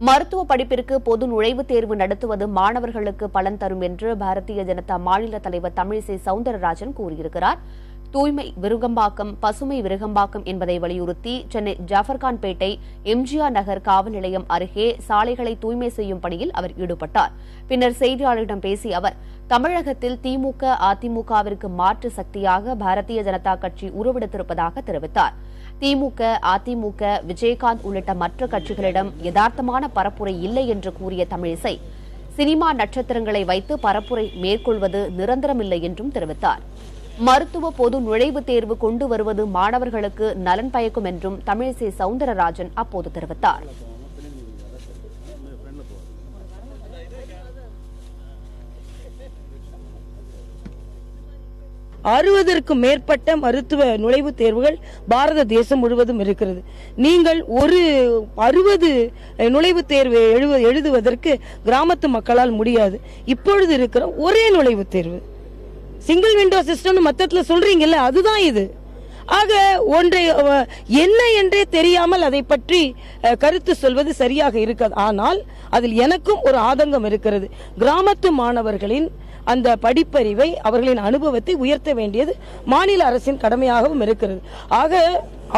மருத்துவ படிப்பிற்கு பொது நுழைவுத் தேர்வு நடத்துவது மாணவர்களுக்கு பலன் தரும் என்று பாரதிய ஜனதா மாநில தலைவர் தமிழிசை சவுந்தரராஜன் கூறியிருக்கிறார். தூய்மை விருகம்பாக்கம், பசுமை விருகம்பாக்கம் என்பதை வலியுறுத்தி சென்னை ஜாஃபர்கான்பேட்டை எம்ஜிஆர் நகர் காவல் நிலையம் அருகே சாலைகளை தூய்மை செய்யும் பணியில் அவர் ஈடுபட்டார். பின்னர் செய்தியாளர்களிடம் பேசிய அவர், தமிழகத்தில் திமுக அதிமுகவிற்கு மாற்று சக்தியாக பாரதிய ஜனதா கட்சி உருவெடுத்திருப்பதாக தெரிவித்தார். திமுக அதிமுக விஜயகாந்த் உள்ளிட்ட மற்ற கட்சிகளிடம் யதார்த்தமான பரப்புரை இல்லை என்று கூறிய தமிழிசை, சினிமா நட்சத்திரங்களை வைத்து பரப்புரை மேற்கொள்வது நிரந்தரமில்லை என்றும் தெரிவித்தார். மருத்துவ பொது நுழைவுத் தேர்வு கொண்டு வருவது மாணவர்களுக்கு நலன் பயக்கும் என்றும் தமிழிசை சவுந்தரராஜன் அப்போது தெரிவித்தார். 60க்கும் மேற்பட்ட மருத்துவ நுழைவுத் தேர்வுகள் பாரத தேசம் முழுவதும் இருக்கிறது. நீங்கள் ஒரு 60 நுழைவுத் தேர்வு எழுதுவதற்கு கிராமத்து மக்களால் முடியாது. இப்பொழுது இருக்கிற ஒரே நுழைவுத் தேர்வு சிங்கிள் விண்டோ சிஸ்டம் மொத்தத்தில் சொல்றீங்கல்ல, அதுதான் இது. ஆக ஒன்றை என்ன என்றே தெரியாமல் அதை பற்றி கருத்து சொல்வது சரியாக இருக்காது. ஆனால் அதில் எனக்கும் ஒரு ஆதங்கம் இருக்கிறது. கிராமத்து மாணவர்களின் அந்த படிப்பறிவை, அவர்களின் அனுபவத்தை உயர்த்த வேண்டியது மாநில அரசின் கடமையாகவும் இருக்கிறது. ஆக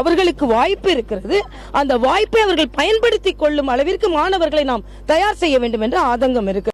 அவர்களுக்கு வாய்ப்பு இருக்கிறது. அந்த வாய்ப்பை அவர்கள் பயன்படுத்திக் கொள்ளும் அளவிற்கு மாணவர்களை நாம் தயார் செய்ய வேண்டும் என்ற ஆதங்கம் இருக்கிறது.